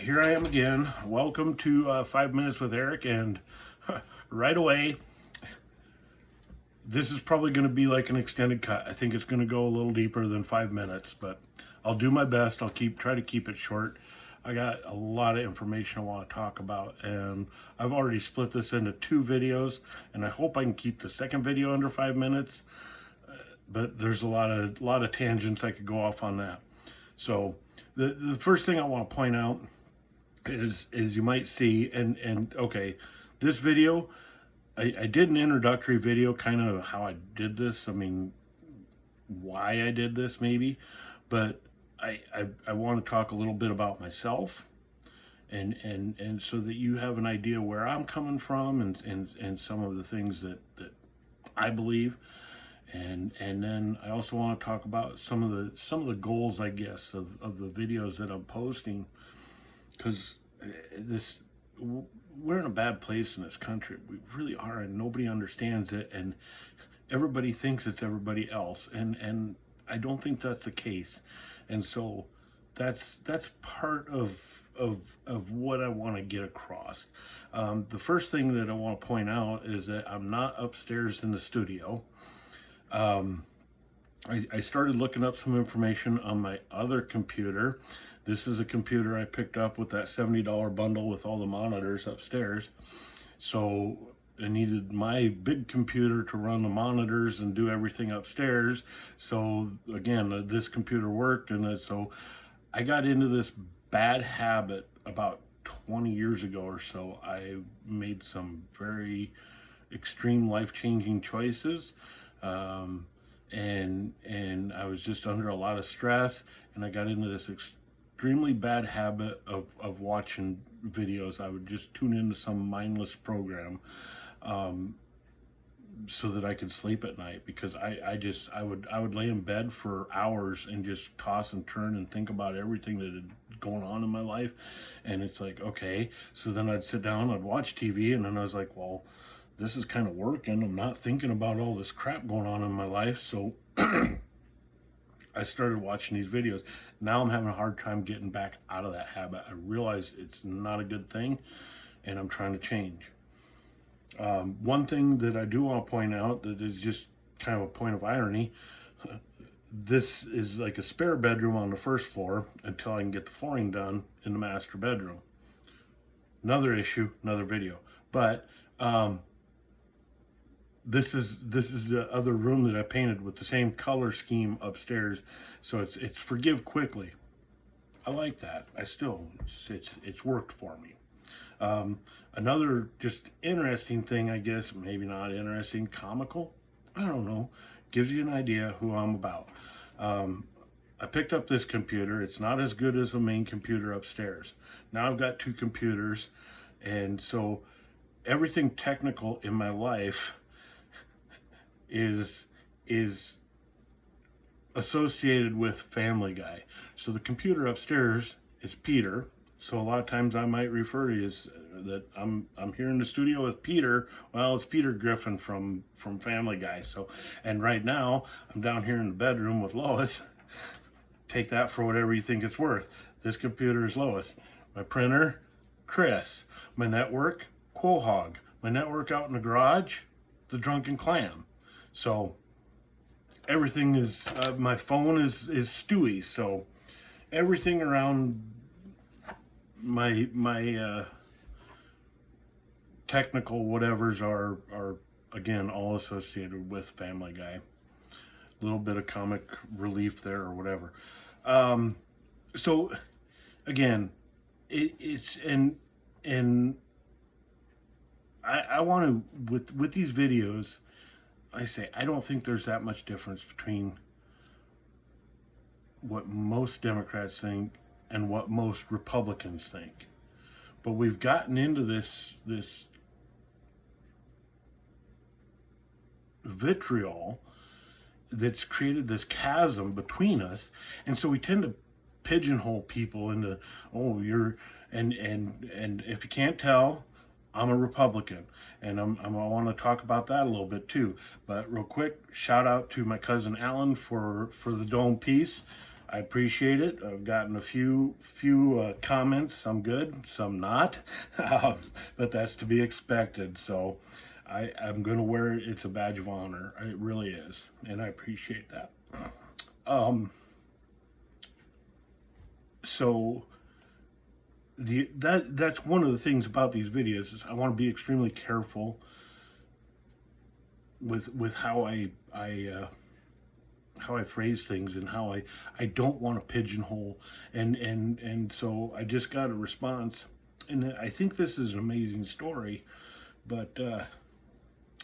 right, here I am again. Welcome to 5 Minutes with Eric, and right away, this is probably going to be like an extended cut. I think it's going to go a little deeper than 5 minutes, but I'll do my best. I'll try to keep it short. I got a lot of information I want to talk about, and I've already split this into 2 videos, and I hope I can keep the second video under 5 minutes. But there's a lot of tangents I could go off on that. So the first thing I want to point out is you might see, and okay, this video, I did an introductory video, kind of how I did this. I mean, why I did this maybe, but I want to talk a little bit about myself, and so that you have an idea where I'm coming from, and some of the things that I believe. And then I also want to talk about some of the goals, I guess, of the videos that I'm posting, because we're in a bad place in this country. We really are, and nobody understands it, and everybody thinks it's everybody else, and I don't think that's the case. And so that's part of what I want to get across. The first thing that I want to point out is that I'm not upstairs in the studio. I started looking up some information on my other computer. This is a computer I picked up with that $70 bundle with all the monitors upstairs. So I needed my big computer to run the monitors and do everything upstairs. So again, this computer worked, and so I got into this bad habit about 20 years ago or so. I made some very extreme life-changing choices. And I was just under a lot of stress, and I got into this extremely bad habit of watching videos. I would just tune into some mindless program, so that I could sleep at night, because I would lay in bed for hours and just toss and turn and think about everything that had going on in my life. And it's like, okay, so then I'd sit down, I'd watch TV, and then I was like, well, this is kind of working. I'm not thinking about all this crap going on in my life. So I started watching these videos. Now I'm having a hard time getting back out of that habit. I realize it's not a good thing, and I'm trying to change. One thing that I do want to point out that is just kind of a point of irony, this is like a spare bedroom on the first floor until I can get the flooring done in the master bedroom. Another issue, another video. But this is the other room that I painted with the same color scheme upstairs. So it's forgive quickly. I like that. It's worked for me. Another just interesting thing, I guess, maybe not interesting, comical, I don't know, gives you an idea who I'm about. I picked up this computer. It's not as good as the main computer upstairs. Now I've got 2 computers, and so everything technical in my life is associated with Family Guy. So the computer upstairs is Peter. So a lot of times I might refer to you as that I'm here in the studio with Peter. Well, it's Peter Griffin from Family Guy. So, and right now I'm down here in the bedroom with Lois. Take that for whatever you think it's worth. This computer is Lois. My printer, Chris. My network, Quahog. My network out in the garage, the Drunken Clam. So everything is, my phone is Stewie. So everything around my technical whatevers are again all associated with Family Guy. A little bit of comic relief there or whatever. So again, it's and I want to with these videos, I say I don't think there's that much difference between what most Democrats think and what most Republicans think. But we've gotten into this vitriol that's created this chasm between us, and so we tend to pigeonhole people into, oh, you're and if you can't tell, I'm a Republican, and I want to talk about that a little bit too. But real quick, shout out to my cousin Alan for the Dome piece. I appreciate it. I've gotten a few comments, some good, some not, but that's to be expected. So I'm going to wear it. It's a badge of honor. It really is, and I appreciate that. So that's one of the things about these videos is I want to be extremely careful with how I phrase things and how I don't want to pigeonhole, and so I just got a response, and I think this is an amazing story, but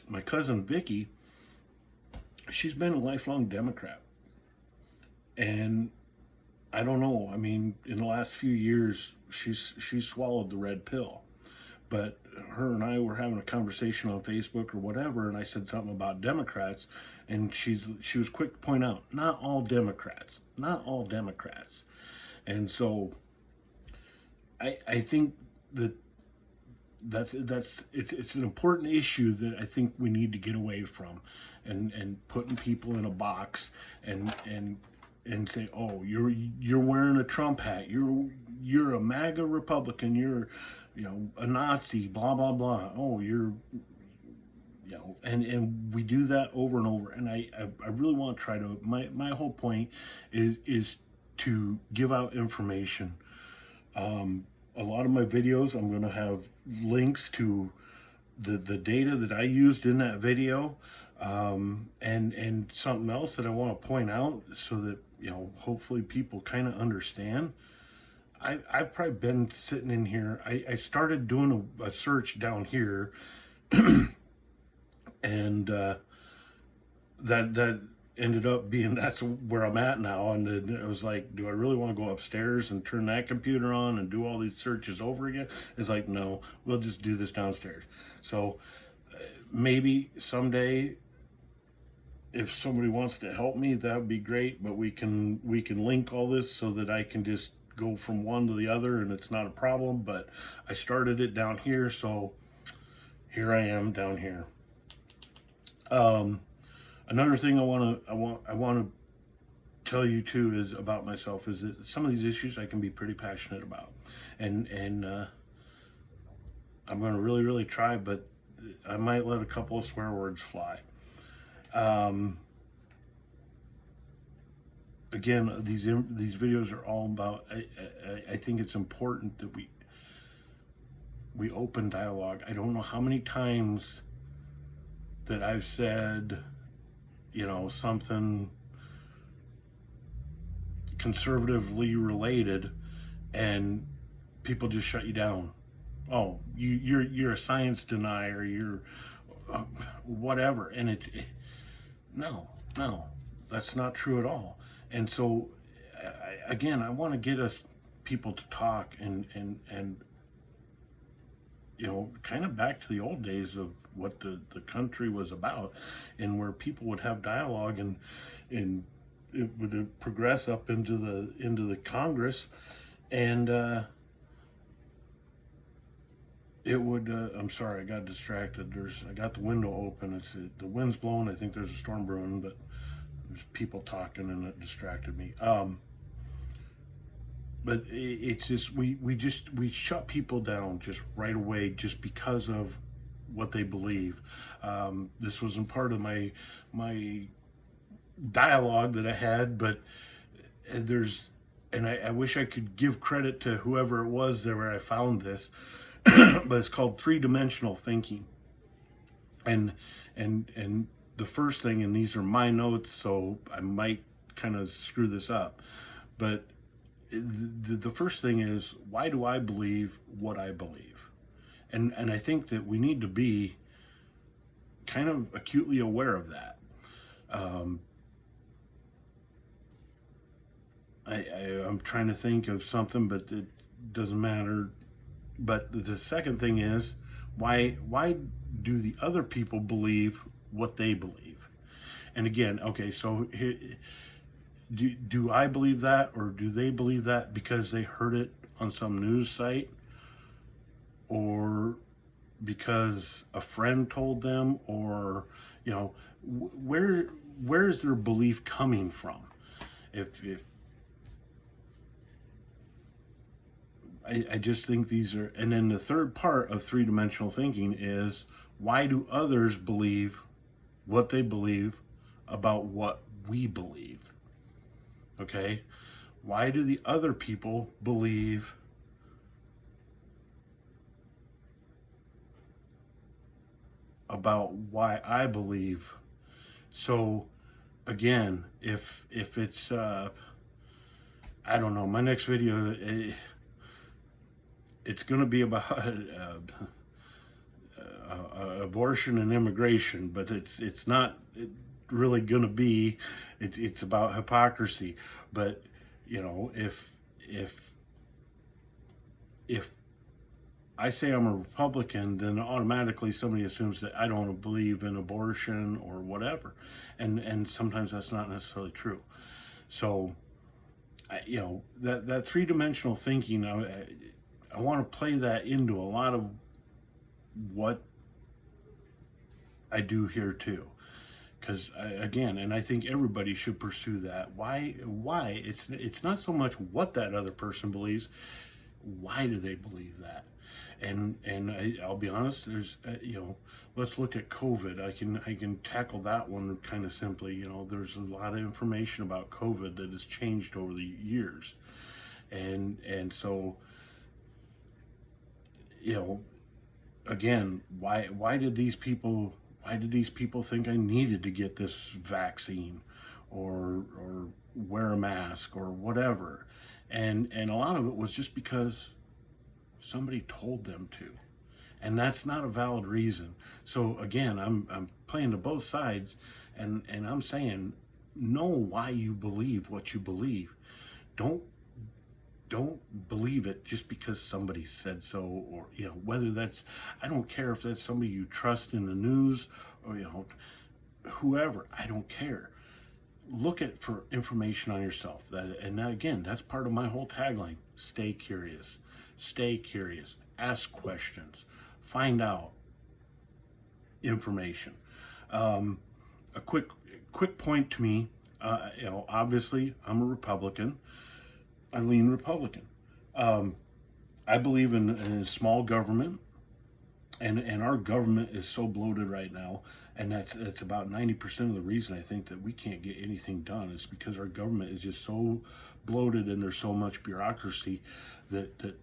my cousin Vicky, she's been a lifelong Democrat, and I don't know. I mean, in the last few years, she's swallowed the red pill, but her and I were having a conversation on Facebook or whatever, and I said something about Democrats, and she was quick to point out, not all Democrats, not all Democrats, and so I think that's it's an important issue that I think we need to get away from, and putting people in a box and say, oh, you're wearing a Trump hat, you're a MAGA Republican, you're a Nazi, blah blah blah. Oh, you're and we do that over and over. And I really want to try to my whole point is to give out information. A lot of my videos, I'm going to have links to the data that I used in that video, and something else that I want to point out so that hopefully people kind of understand. I've probably been sitting in here. I started doing a search down here, and that ended up being that's where I'm at now. And then it was like, do I really want to go upstairs and turn that computer on and do all these searches over again? It's like, no, we'll just do this downstairs. So maybe someday, if somebody wants to help me, that would be great. But we can link all this so that I can just go from one to the other, and it's not a problem. But I started it down here, so here I am down here. Another thing I want to tell you too is about myself is that some of these issues I can be pretty passionate about, and I'm going to really try, but I might let a couple of swear words fly. Again, these videos are all about. I think it's important that we open dialogue. I don't know how many times that I've said, something conservatively related, and people just shut you down. Oh, you're a science denier. You're whatever, and no, that's not true at all. And so, again, I want to get us people to talk and kind of back to the old days of what the country was about, and where people would have dialogue and it would progress up into the Congress, and it would. I'm sorry, I got distracted. I got the window open. The wind's blowing. I think there's a storm brewing, but there's people talking, and it distracted me. But it's just we shut people down just right away just because of what they believe. This wasn't part of my dialogue that I had, but I wish I could give credit to whoever it was there where I found this, but it's called three-dimensional thinking, and the first thing, and these are my notes, so I might kind of screw this up, but the first thing is, why do I believe what I believe? And I think that we need to be kind of acutely aware of that. I'm trying to think of something, but it doesn't matter. But the second thing is, why do the other people believe what they believe? And again, okay, so here, do I believe that, or do they believe that because they heard it on some news site, or because a friend told them, or where is their belief coming from? If I just think these are, and then the third part of three-dimensional thinking is, why do others believe what they believe about what we believe? Okay? Why do the other people believe about why I believe? So again, if it's I don't know, my next video, it's going to be about abortion and immigration, but it's not really going to be. It's about hypocrisy. But you know, if I say I'm a Republican, then automatically somebody assumes that I don't believe in abortion or whatever, and sometimes that's not necessarily true. So, you know, that three-dimensional thinking, I want to play that into a lot of what I do here too, because again, and I think everybody should pursue that. Why? It's not so much what that other person believes. Why do they believe that? I'll be honest. There's you know, let's look at COVID. I can tackle that one kind of simply. You know, there's a lot of information about COVID that has changed over the years, and so, you know, again, why did these people think I needed to get this vaccine, or wear a mask or whatever? And a lot of it was just because somebody told them to, and that's not a valid reason. So again, I'm playing to both sides, and I'm saying, know why you believe what you believe. Don't believe it just because somebody said so, or you know, whether that's, I don't care if that's somebody you trust in the news, or you know, whoever. I don't care. Look at for information on yourself. And that, again, that's part of my whole tagline: stay curious. Stay curious. Ask questions. Find out information. A quick point to me. You know, obviously, I'm a Republican. I lean Republican. I believe in small government, and our government is so bloated right now, and that's about 90% of the reason I think that we can't get anything done is because our government is just so bloated, and there's so much bureaucracy that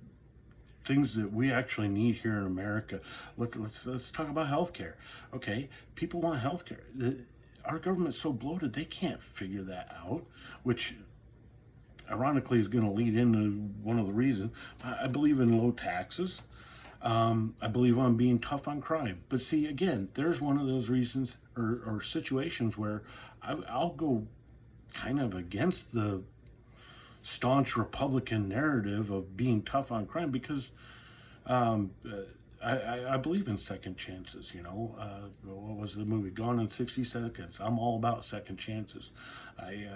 things that we actually need here in America. Let's talk about healthcare. Okay, people want healthcare. Our government's so bloated they can't figure that out, which ironically is going to lead into one of the reasons. I believe in low taxes. I believe on being tough on crime. But see, again, there's one of those reasons or situations where I'll go kind of against the staunch Republican narrative of being tough on crime, because I believe in second chances. You know, what was the movie Gone in 60 Seconds? I'm all about second chances. I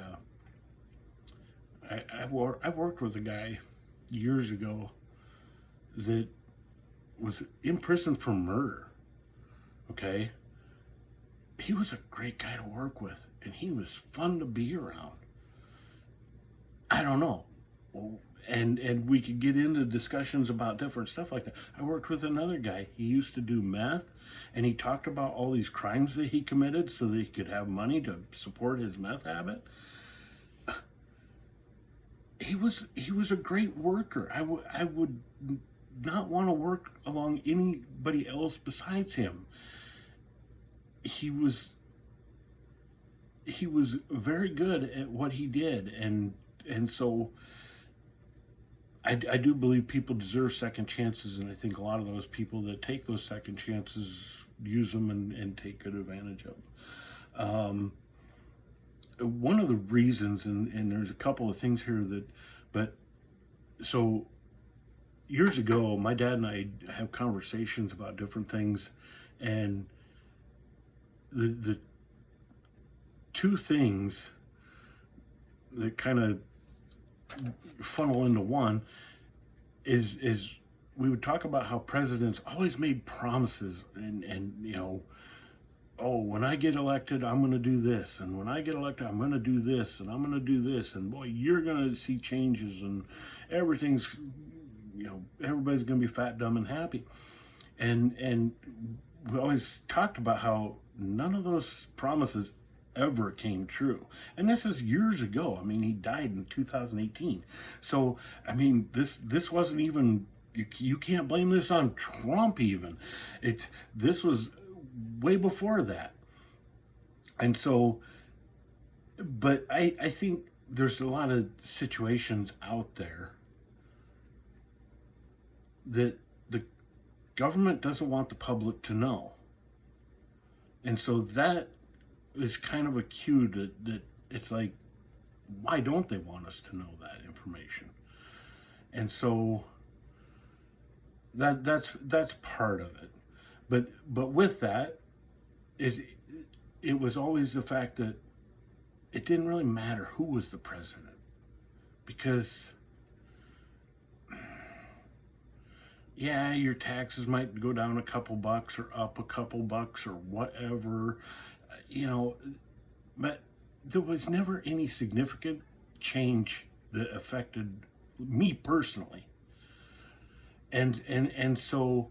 worked with a guy years ago that was in prison for murder. Okay, he was a great guy to work with, and he was fun to be around. I don't know, and we could get into discussions about different stuff like that. I worked with another guy. He used to do meth, and he talked about all these crimes that he committed so that he could have money to support his meth habit. He was a great worker. I would not want to work along anybody else besides him. He was very good at what he did, and so I do believe people deserve second chances, and I think a lot of those people that take those second chances use them and take good advantage of them. One of the reasons, and there's a couple of things here but so years ago, my dad and I have conversations about different things, and the two things that kind of funnel into one is we would talk about how presidents always made promises, and you know, oh, when I get elected, I'm going to do this, and when I get elected, I'm going to do this, and I'm going to do this, and boy, you're going to see changes, and everything's, you know, everybody's going to be fat, dumb, and happy. And we always talked about how none of those promises ever came true. And this is years ago. I mean, he died in 2018. So, I mean, this wasn't even, you can't blame this on Trump even. This was way before that. And so, but I think there's a lot of situations out there that the government doesn't want the public to know. And so that is kind of a cue that it's like, why don't they want us to know that information? And so that's part of it. But with that, it was always the fact that it didn't really matter who was the president, because yeah, your taxes might go down a couple bucks or up a couple bucks or whatever, you know, but there was never any significant change that affected me personally. And so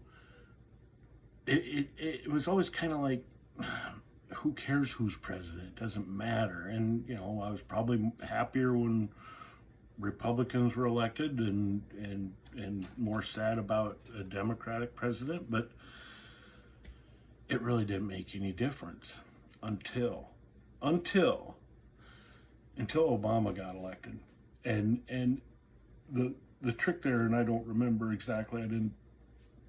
it was always kind of like, who cares who's president? It doesn't matter. And, you know, I was probably happier when Republicans were elected, and more sad about a Democratic president, but it really didn't make any difference until Obama got elected. And the trick there, and I don't remember exactly, I didn't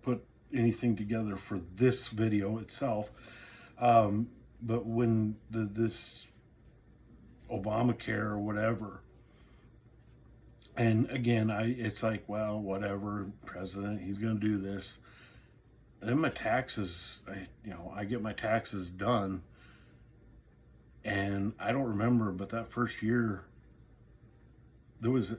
put anything together for this video itself, but when this Obamacare or whatever, and again, it's like, well, whatever, president, he's going to do this. And then my taxes, I get my taxes done, and I don't remember, but that first year, there was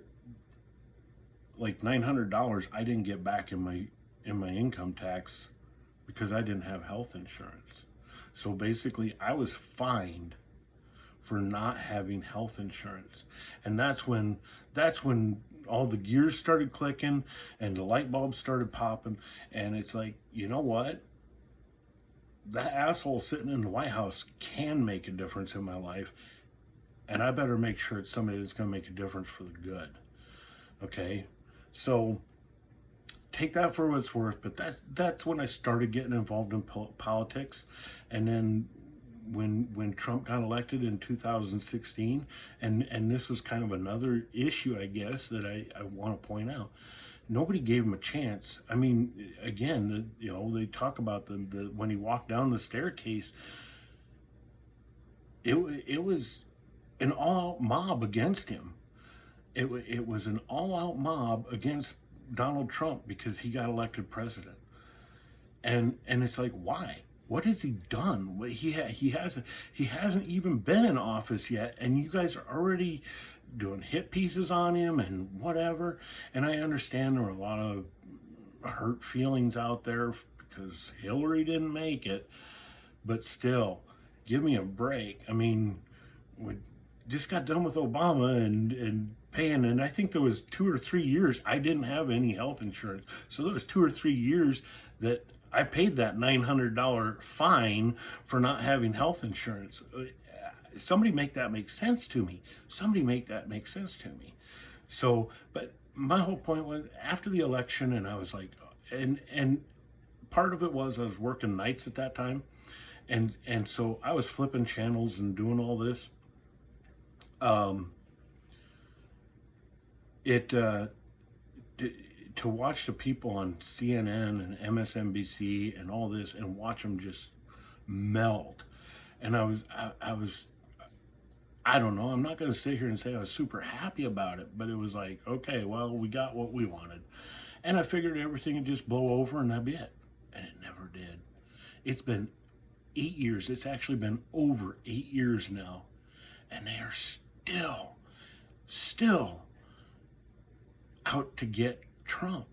like $900 I didn't get back in my income tax because I didn't have health insurance. So basically, I was fined for not having health insurance. And that's when all the gears started clicking and the light bulbs started popping. And it's like, you know what? That asshole sitting in the White House can make a difference in my life. And I better make sure it's somebody that's going to make a difference for the good. Okay? So take that for what it's worth. But that's when I started getting involved in politics. And then when Trump got elected in 2016, and this was kind of another issue, I guess, that I want to point out. Nobody gave him a chance. I mean, again, they talk about the when he walked down the staircase, it was an all-out mob against him. It was an all-out mob against Donald Trump because he got elected president. And it's like, why? What has he done? He hasn't even been in office yet, and you guys are already doing hit pieces on him and whatever. And I understand there were a lot of hurt feelings out there because Hillary didn't make it, but still, give me a break. I mean, we just got done with Obama and paying, and I think there was 2 or 3 years I didn't have any health insurance. So there was 2 or 3 years that I paid that $900 fine for not having health insurance. Somebody make that make sense to me. So, but my whole point was after the election, and I was like, and part of it was I was working nights at that time. And so I was flipping channels and doing all this. To watch the people on CNN and MSNBC and all this and watch them just melt. And I don't know, I'm not going to sit here and say I was super happy about it, but it was like, okay, well, we got what we wanted. And I figured everything would just blow over and that'd be it. And it never did. It's been 8 years. It's actually been over 8 years now. And they are still out to get Trump.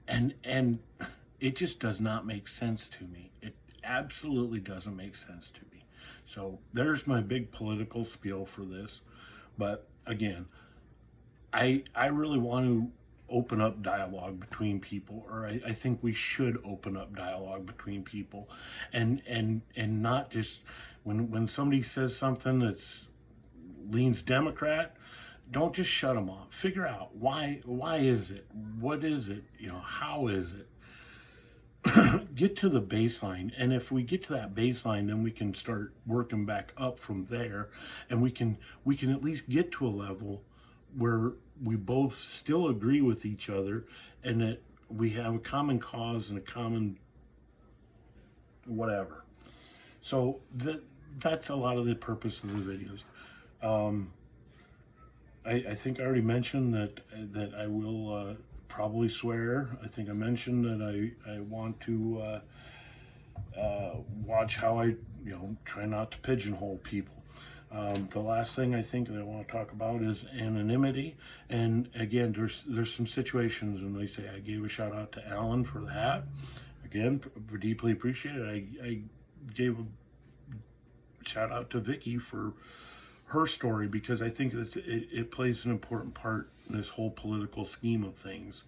And it just does not make sense to me. It absolutely doesn't make sense to me. So there's my big political spiel for this. But again, I really want to open up dialogue between people, or I think we should open up dialogue between people, and not just when somebody says something that's leans Democrat, don't just shut them off. Figure out why is it? What is it? How is it? Get to the baseline, and if we get to that baseline, then we can start working back up from there, and we can at least get to a level where we both still agree with each other, and that we have a common cause and a common whatever. So that's a lot of the purpose of the videos. I think I already mentioned that I will probably swear. I think I mentioned that I want to watch how I try not to pigeonhole people. The last thing I think that I want to talk about is anonymity. And again, there's some situations, and they say I gave a shout out to Alan for that. Again, deeply appreciated. I gave a shout out to Vicky for her story, because I think it plays an important part in this whole political scheme of things.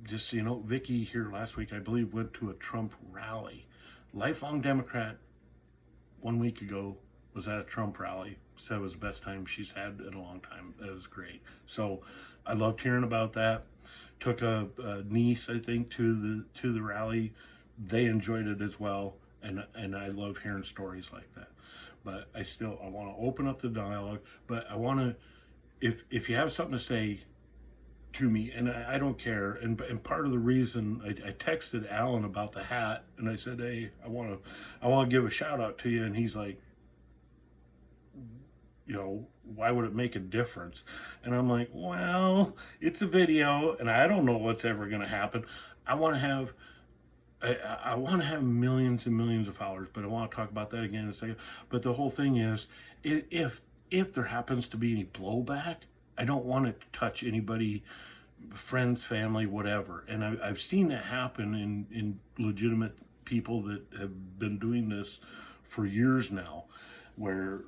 Just Vicky here last week, I believe, went to a Trump rally. Lifelong Democrat, 1 week ago, was at a Trump rally. Said it was the best time she's had in a long time. It was great. So I loved hearing about that. Took a niece, I think, to the rally. They enjoyed it as well, and I love hearing stories like that. But I want to open up the dialogue. But I want to, if you have something to say to me, and I don't care. And part of the reason I texted Alan about the hat, and I said, hey, I want to give a shout out to you, and he's like, why would it make a difference? And I'm like, well, it's a video, and I don't know what's ever going to happen. I want to have millions and millions of followers, but I want to talk about that again in a second. But the whole thing is, if there happens to be any blowback, I don't want it to touch anybody, friends, family, whatever. And I've seen that happen in legitimate people that have been doing this for years now, where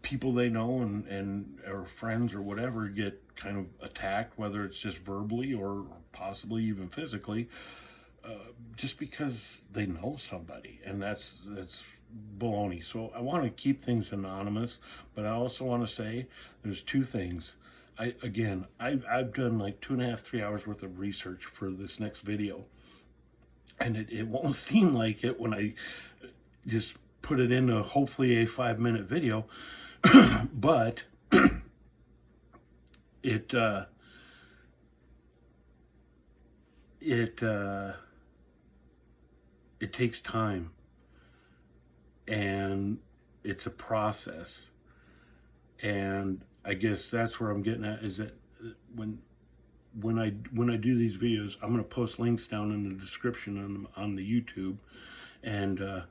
people they know and or friends or whatever get kind of attacked, whether it's just verbally or possibly even physically, just because they know somebody, and that's baloney. So I want to keep things anonymous, but I also want to say there's two things. I've done like 2.5, 3 hours worth of research for this next video, and it won't seem like it when I just put it into hopefully a 5-minute video, but it takes time, and it's a process. And I guess that's where I'm getting at, is that when I do these videos, I'm going to post links down in the description on the YouTube, and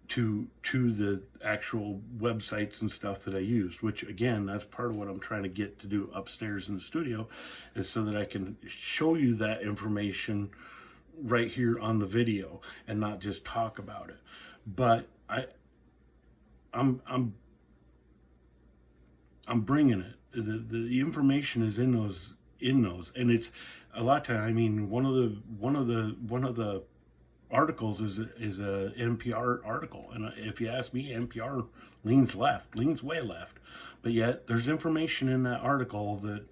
to the actual websites and stuff that I use, which again, that's part of what I'm trying to get to do upstairs in the studio, is so that I can show you that information right here on the video and not just talk about it. But I'm bringing it. The information is in those, and it's a lot of time. I mean, one of the articles is a NPR article, and if you ask me, NPR leans way left, but yet there's information in that article that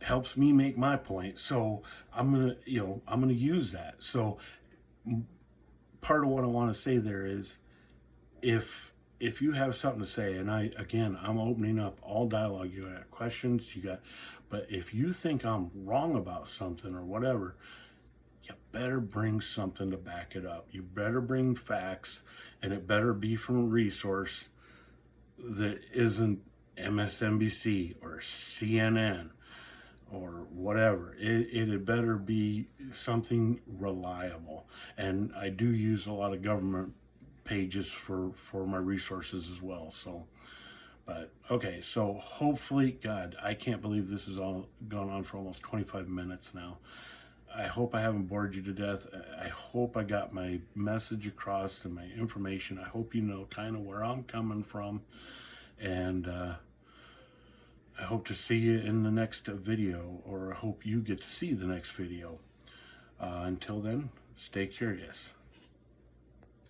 helps me make my point. So I'm gonna use that. So part of what I want to say there is, if you have something to say, and I'm opening up all dialogue. You got questions, but if you think I'm wrong about something or whatever, you better bring something to back it up. You better bring facts, and it better be from a resource that isn't MSNBC or CNN or whatever. It had better be something reliable. And I do use a lot of government pages for my resources as well. So, but okay, so hopefully, God, I can't believe this has all gone on for almost 25 minutes now. I hope I haven't bored you to death. I hope I got my message across and my information. I hope you know kind of where I'm coming from. And I hope to see you in the next video, or I hope you get to see the next video. Until then, stay curious.